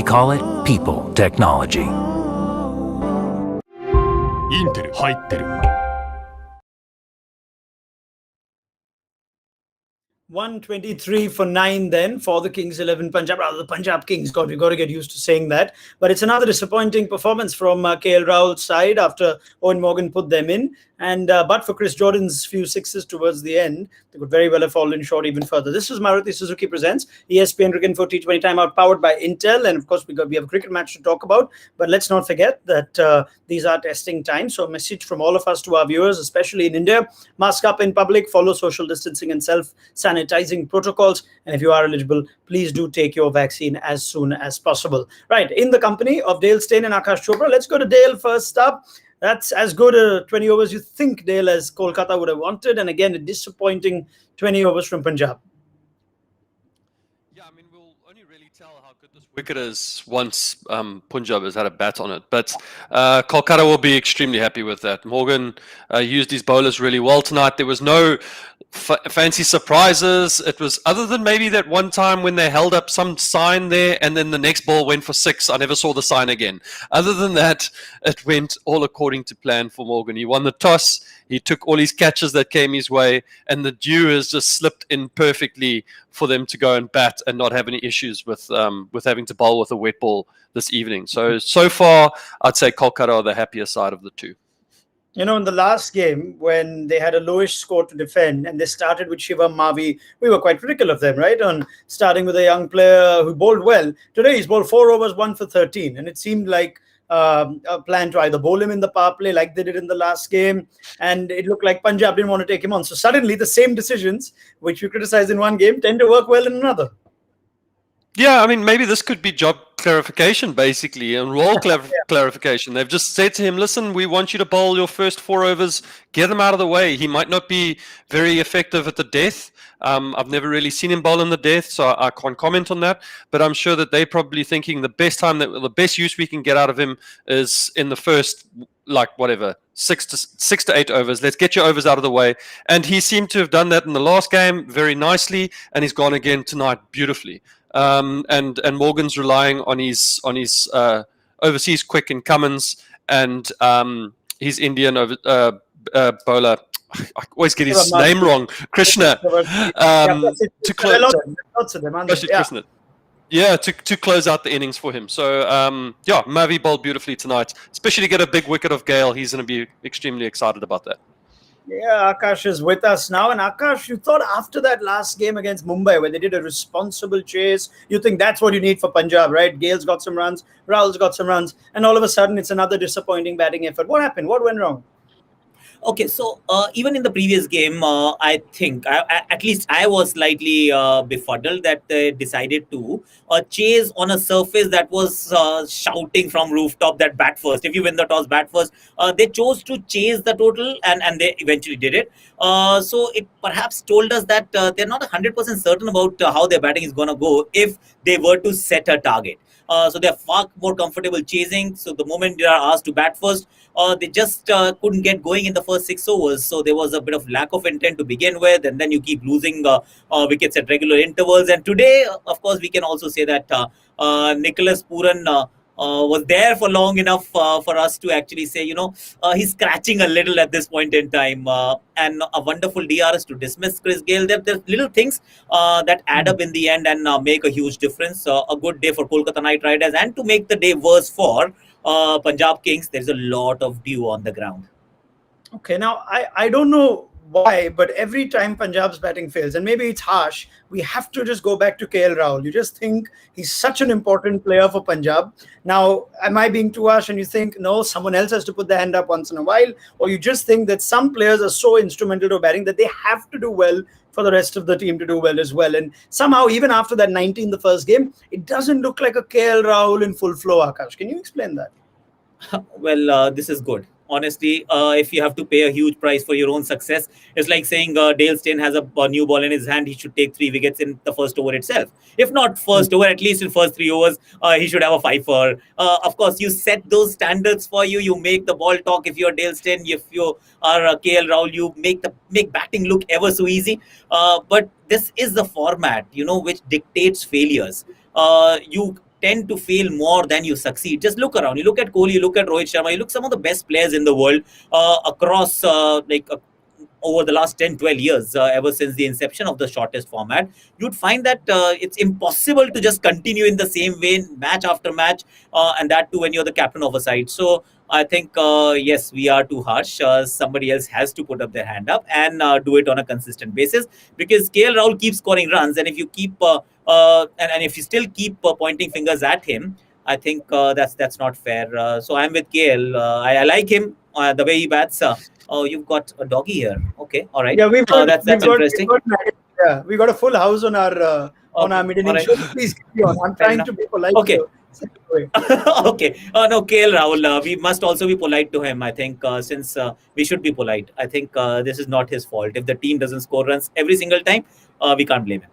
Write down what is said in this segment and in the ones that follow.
We call it people technology. インテル入ってる。123 for 9 then for the Kings 11 Punjab, rather the Punjab Kings. God, we've got to get used to saying that. But it's another disappointing performance from KL Rahul's side after Owen Morgan put them in. And but for Chris Jordan's few sixes towards the end, they could very well have fallen short even further. This is Maruti Suzuki Presents ESPN Cricket for T20 Time Out, powered by Intel. And of course, we have a cricket match to talk about. But let's not forget that these are testing times. So a message from all of us to our viewers, especially in India: mask up in public, follow social distancing and self-sanitizing protocols. And if you are eligible, please do take your vaccine as soon as possible. Right, in the company of Dale Steyn and Aakash Chopra, let's go to Dale first up. That's as good a 20 overs you think Dale as Kolkata would have wanted. And again, a disappointing 20 overs from Punjab. Yeah, I mean, we'll only really tell how good this wicket is once Punjab has had a bat on it. But Kolkata will be extremely happy with that. Morgan used his bowlers really well tonight. There was no fancy surprises. It was, other than maybe that one time when they held up some sign there and then the next ball went for 6. I never saw the sign again. Other than that, it went all according to plan for Morgan. He won the toss. He took all his catches that came his way, and the dew has just slipped in perfectly for them to go and bat and not have any issues with having to bowl with a wet ball this evening. So far, I'd say Kolkata are the happier side of the two. You know, in the last game, when they had a lowish score to defend and they started with Shivam Mavi, we were quite critical of them, right? On starting with a young player who bowled well. Today, he's bowled 4 overs, 1 for 13. And it seemed like a plan to either bowl him in the power play like they did in the last game. And it looked like Punjab didn't want to take him on. So suddenly, the same decisions, which we criticized in one game, tend to work well in another. Yeah, I mean, maybe this could be job clarification, basically, and role clarification. They've just said to him, listen, we want you to bowl your first 4 overs, get him out of the way. He might not be very effective at the death. I've never really seen him bowl in the death, so I can't comment on that. But I'm sure that they're probably thinking the best use we can get out of him is in the first, like, whatever, 6 to 8 overs. Let's get your overs out of the way. And he seemed to have done that in the last game very nicely, and he's gone again tonight beautifully. And Morgan's relying on his overseas quick in Cummins and his Indian bowler. I always get his name wrong. Krishna to close. Yeah, to close out the innings for him. So Mavi bowled beautifully tonight, especially to get a big wicket of Gale. He's going to be extremely excited about that. Yeah, Aakash is with us now. And Aakash, you thought after that last game against Mumbai, where they did a responsible chase, you think that's what you need for Punjab, right? Gale's got some runs, Rahul's got some runs, and all of a sudden it's another disappointing batting effort. What happened? What went wrong? Okay, so even in the previous game, I think, at least I was slightly befuddled that they decided to chase on a surface that was shouting from rooftop that bat first. If you win the toss, bat first. They chose to chase the total, and they eventually did it. So it perhaps told us that they're not 100% certain about how their batting is going to go if they were to set a target. So they're far more comfortable chasing. So the moment they are asked to bat first, they just couldn't get going in the first 6 overs. So there was a bit of lack of intent to begin with, and then you keep losing wickets at regular intervals. And today, of course, we can also say that Nicholas Pooran was there for long enough for us to actually say, he's scratching a little at this point in time. And a wonderful DRS to dismiss Chris Gale. There's little things that add up in the end and make a huge difference. A good day for Kolkata Knight Riders, and to make the day worse for Punjab Kings, there's a lot of dew on the ground. Okay, now I don't know why, but every time Punjab's batting fails, and maybe it's harsh, we have to just go back to KL Rahul. You just think he's such an important player for Punjab. Now, am I being too harsh and you think, no, someone else has to put their hand up once in a while? Or you just think that some players are so instrumental to batting that they have to do well for the rest of the team to do well as well? And somehow, even after that 90 in the first game, it doesn't look like a KL Rahul in full flow, Aakash. Can you explain that? Well, this is good. Honestly, if you have to pay a huge price for your own success, it's like saying Dale Steyn has a new ball in his hand. He should take 3 wickets in the first over itself. If not first over, at least in first 3 overs, he should have a 5-for. Of course, you set those standards for you. You make the ball talk. If you're Dale Steyn, if you are KL Rahul, you make batting look ever so easy. But this is the format, which dictates failures. You tend to fail more than you succeed. Just look around. You look at Kohli, you look at Rohit Sharma, you look some of the best players in the world across over the last 10, 12 years, ever since the inception of the shortest format, you'd find that it's impossible to just continue in the same way match after match, and that too when you're the captain of a side. So I think, yes, we are too harsh. Somebody else has to put up their hand up and do it on a consistent basis, because KL Rahul keeps scoring runs, and if you keep and if you still keep pointing fingers at him, I think that's not fair. So I'm with KL. I like him, the way he bats. Oh, you've got a doggy here. Okay, all right. Yeah, That's interesting. We got a full house on our middle innings show. Please carry on. I'm trying to be polite. Okay. So Okay. No, KL Rahul, we must also be polite to him. I think since we should be polite. I think this is not his fault. If the team doesn't score runs every single time, we can't blame him.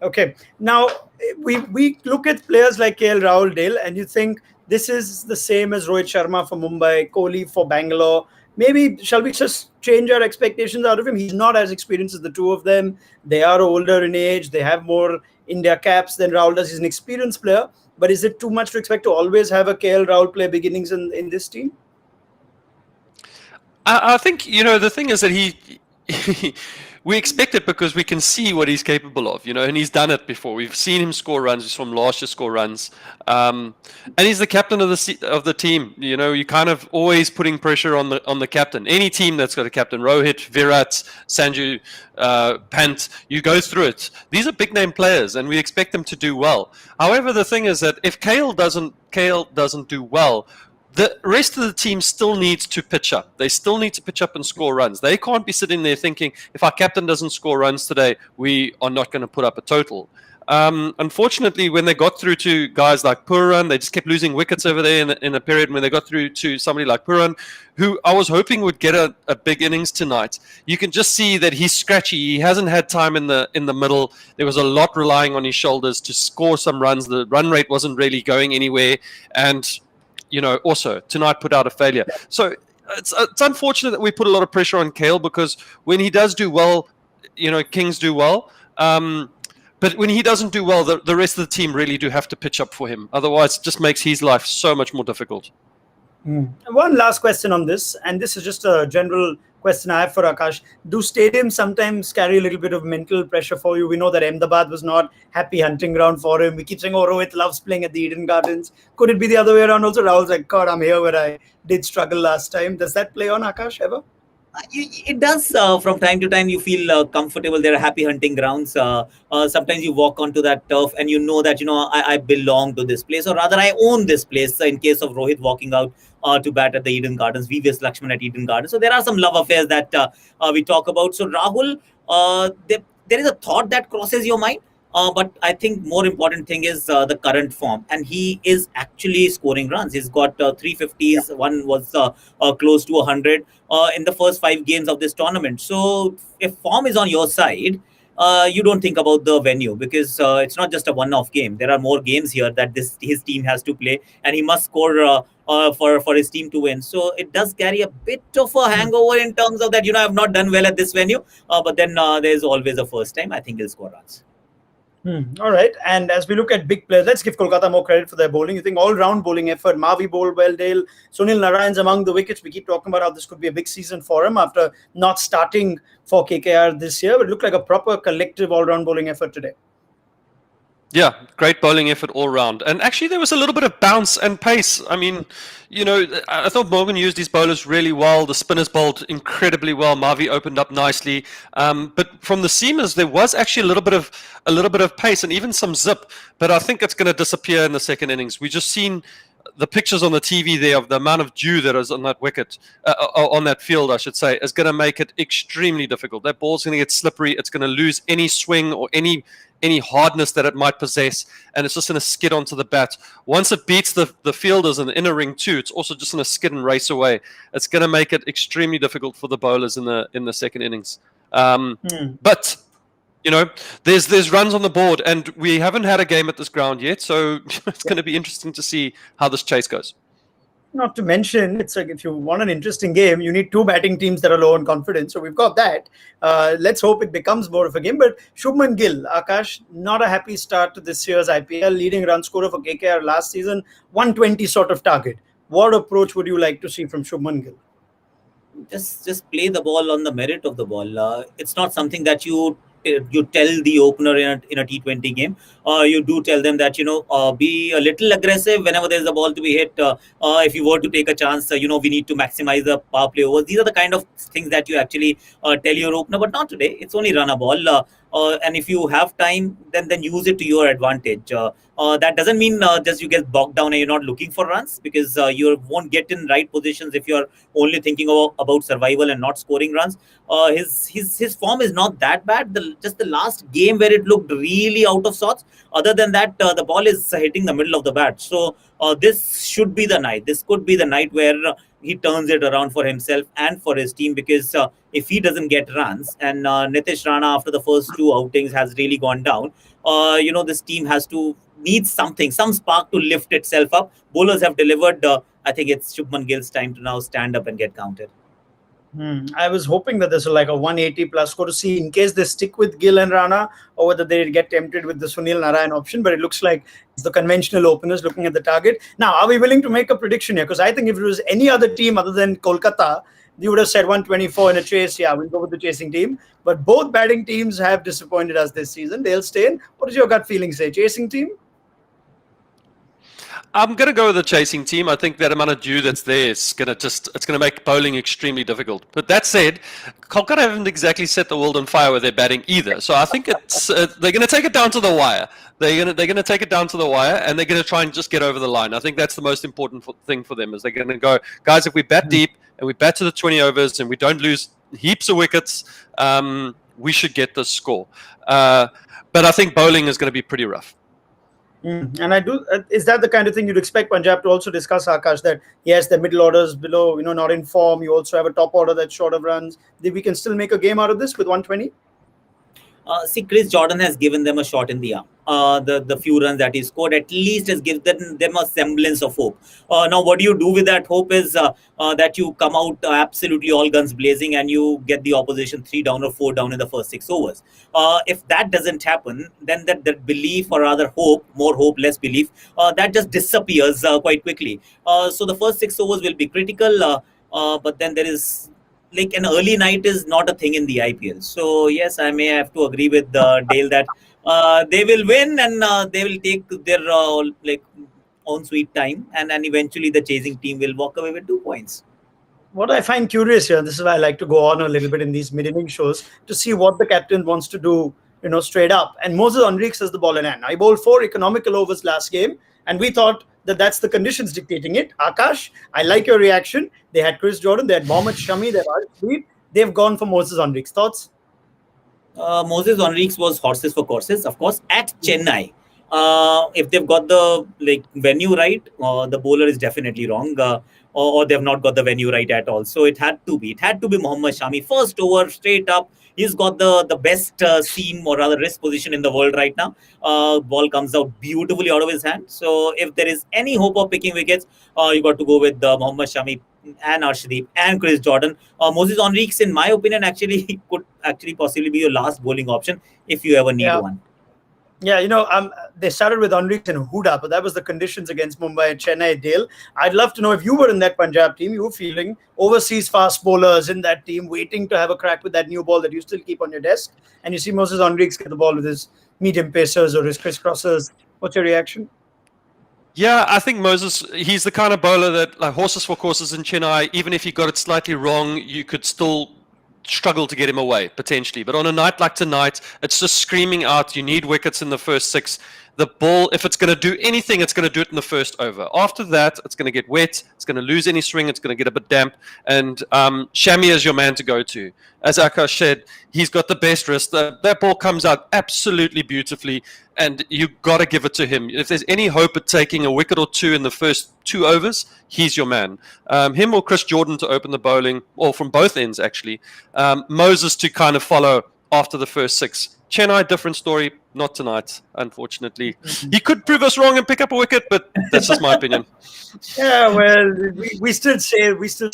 Okay. Now, we look at players like KL Rahul, Dale, and you think this is the same as Rohit Sharma for Mumbai, Kohli for Bangalore. Maybe shall we just change our expectations out of him? He's not as experienced as the two of them. They are older in age. They have more India caps than Rahul does. He's an experienced player. But is it too much to expect to always have a KL Rahul play beginnings in this team? I think, the thing is that we expect it because we can see what he's capable of, and he's done it before. We've seen him score runs. He's from last year score runs. And he's the captain of the team. You're kind of always putting pressure on the captain. Any team that's got a captain, Rohit, Virat, Sanju, Pant, you go through it. These are big name players, and we expect them to do well. However, the thing is that if KL doesn't do well, the rest of the team still needs to pitch up. They still need to pitch up and score runs. They can't be sitting there thinking, if our captain doesn't score runs today, we are not going to put up a total. Unfortunately, when they got through to guys like Puran, they just kept losing wickets over there in a period. When they got through to somebody like Puran, who I was hoping would get a big innings tonight, you can just see that he's scratchy. He hasn't had time in the middle. There was a lot relying on his shoulders to score some runs. The run rate wasn't really going anywhere, and also tonight put out a failure. So it's unfortunate that we put a lot of pressure on KL, because when he does do well, Kings do well. But when he doesn't do well, the rest of the team really do have to pitch up for him. Otherwise, it just makes his life so much more difficult. One last question on this, and this is just a general question I have for Aakash. Do stadiums sometimes carry a little bit of mental pressure for you? We know that Ahmedabad was not happy hunting ground for him. We keep saying, Rohit loves playing at the Eden Gardens. Could it be the other way around also? Rahul's like, God, I'm here where I did struggle last time. Does that play on, Aakash, ever? It does. From time to time, you feel comfortable. There are happy hunting grounds. Sometimes you walk onto that turf and you know that, I belong to this place, or rather I own this place. In case of Rohit walking out to bat at the Eden Gardens, VVS Lakshman at Eden Gardens. So there are some love affairs that we talk about. So Rahul, there is a thought that crosses your mind. But I think more important thing is the current form, and he is actually scoring runs. He's got 350s. One was close to 100 in the first 5 games of this tournament. So if form is on your side, you don't think about the venue, because it's not just a one-off game. There are more games here that his team has to play, and he must score for his team to win. So it does carry a bit of a hangover in terms of that, I've not done well at this venue, but then there's always a first time. I think he'll score runs. All right. And as we look at big players, let's give Kolkata more credit for their bowling. You think all-round bowling effort. Mavi bowled well, Dale. Sunil Narayan's among the wickets. We keep talking about how this could be a big season for him after not starting for KKR this year. But it looked like a proper collective all-round bowling effort today. Yeah, great bowling effort all round. And actually, there was a little bit of bounce and pace. I mean, I thought Morgan used his bowlers really well. The spinners bowled incredibly well. Mavi opened up nicely. But from the seamers, there was actually a little bit of pace and even some zip. But I think it's going to disappear in the second innings. We just seen the pictures on the TV there of the amount of dew that is on that wicket, on that field, I should say, is going to make it extremely difficult. That ball's going to get slippery. It's going to lose any swing or any hardness that it might possess, and it's just going to skid onto the bat. Once it beats the fielders in the inner ring too, it's also just going to skid and race away. It's going to make it extremely difficult for the bowlers in the second innings. But there's runs on the board, and we haven't had a game at this ground yet, so it's going to be interesting to see how this chase goes. Not to mention, it's like if you want an interesting game, you need two batting teams that are low on confidence. So we've got that. Let's hope it becomes more of a game. But Shubman Gill, Aakash, not a happy start to this year's IPL. Leading run scorer for KKR last season, 120 sort of target. What approach would you like to see from Shubman Gill? Just play the ball on the merit of the ball. It's not something that you tell the opener in a T20 game. You do tell them that be a little aggressive whenever there's a ball to be hit. If you were to take a chance, we need to maximize the power play overs. These are the kind of things that you actually tell your opener, but not today. It's only run a ball. And if you have time, then use it to your advantage. That doesn't mean just you get bogged down and you're not looking for runs, because you won't get in right positions if you're only thinking about survival and not scoring runs. His form is not that bad. Just the last game where it looked really out of sorts. Other than that, the ball is hitting the middle of the bat. So this should be the night. This could be the night where he turns it around for himself and for his team, because if he doesn't get runs, and Nitish Rana after the first two outings has really gone down, this team needs something, some spark to lift itself up. Bowlers have delivered. I think it's Shubman Gill's time to now stand up and get counted. I was hoping that this was like a 180 plus score to see in case they stick with Gill and Rana, or whether they get tempted with the Sunil Narayan option. But it looks like it's the conventional openers looking at the target. Now, are we willing to make a prediction here? Because I think if it was any other team other than Kolkata, you would have said 124 in a chase. Yeah, we'll go with the chasing team. But both batting teams have disappointed us this season. They'll stay in. What does your gut feeling say? Chasing team? I'm going to go with the chasing team. I think that amount of dew that's there is going to make bowling extremely difficult. But that said, Kolkata haven't exactly set the world on fire with their batting either. So I think it's they're going to take it down to the wire. They're going to take it down to the wire, and they're going to try and just get over the line. I think that's the most important thing for them, is they're going to go, guys, if we bat deep and we bat to the 20 overs and we don't lose heaps of wickets, we should get this score. But I think bowling is going to be pretty rough. And I do. Is that the kind of thing you'd expect Punjab to also discuss, Aakash? That yes, the middle orders below, not in form. You also have a top order that's short of runs. We can still make a game out of this with 120. See, Chris Jordan has given them a shot in the arm. The few runs that he scored at least has given them a semblance of hope. Now, what do you do with that hope is that you come out absolutely all guns blazing and you get the opposition 3 down or 4 down in the first 6 overs. If that doesn't happen, then that belief, or rather hope, more hope, less belief, that just disappears quite quickly. So the first 6 overs will be critical, but then there is... like an early night is not a thing in the IPL. So yes, I may have to agree with Dale that they will win, and they will take their own sweet time, and then eventually the chasing team will walk away with 2 points. What I find curious here, and this is why I like to go on a little bit in these mid-inning shows, to see what the captain wants to do, straight up. And Moses Enriques has the ball in hand. Now, he bowled 4 economical overs last game, and we thought that's the conditions dictating it. Aakash, I like your reaction. They had Chris Jordan, they had Mohammad Shami, they had Arshdeep. They've gone for Moses Enriques. Thoughts? Moses Enriques was horses for courses, of course, at Chennai. If they've got the venue right, the bowler is definitely wrong, or they've not got the venue right at all. So it had to be Mohammad Shami. First over, straight up. He's got the best seam, or rather wrist position in the world right now. Ball comes out beautifully out of his hand. So if there is any hope of picking wickets, you got to go with Mohammad Shami and Arshdeep and Chris Jordan. Moses Enriques, in my opinion, could possibly be your last bowling option if you ever need one. Yeah, they started with Enriques and Huda, but that was the conditions against Mumbai and Chennai. Dale, I'd love to know if you were in that Punjab team, you were feeling overseas fast bowlers in that team, waiting to have a crack with that new ball that you still keep on your desk, and you see Moses Enriques get the ball with his medium pacers or his crisscrossers. What's your reaction? Yeah, I think Moses, he's the kind of bowler that, like horses for courses in Chennai, even if he got it slightly wrong, you could still struggle to get him away potentially. But on a night like tonight, it's just screaming out, you need wickets in the first 6. The ball, if it's going to do anything, it's going to do it in the first over. After that, it's going to get wet, it's going to lose any swing, it's going to get a bit damp, and Shami is your man to go to. As Aakash said, he's got the best wrist. That ball comes out absolutely beautifully, and you've got to give it to him. If there's any hope at taking a wicket or 2 in the first 2 overs, he's your man. Him or Chris Jordan to open the bowling, or from both ends actually. Moses to kind of follow after the first 6. Chennai, different story. not tonight, unfortunately. He could prove us wrong and pick up a wicket, but that's just my opinion. Yeah, well, we still say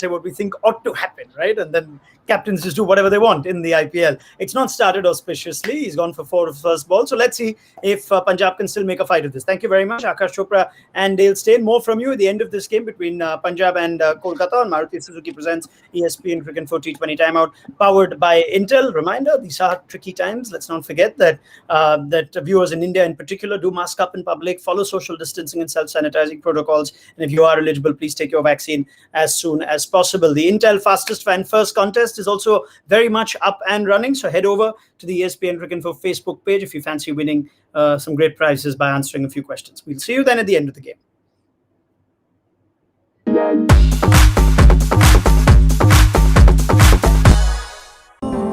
what we think ought to happen, right? And then captains just do whatever they want in the IPL. It's not started auspiciously. He's gone for 4 of the first ball. So let's see if Punjab can still make a fight of this. Thank you very much, Aakash Chopra and Dale Steyn. More from you at the end of this game between Punjab and Kolkata on Maruti Suzuki presents ESPN Cricket for T20 Time Out, powered by Intel. Reminder, these are tricky times. Let's not forget that viewers in India in particular do mask up in public, follow social distancing and self-sanitizing protocols. And if you are eligible, please take your vaccine as soon as possible. The Intel Fastest Fan First contest is also very much up and running. So head over to the ESPN Cricket Info Facebook page if you fancy winning some great prizes by answering a few questions. We'll see you then at the end of the game.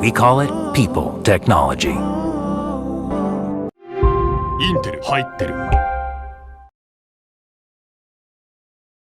We call it people technology. インテル入ってる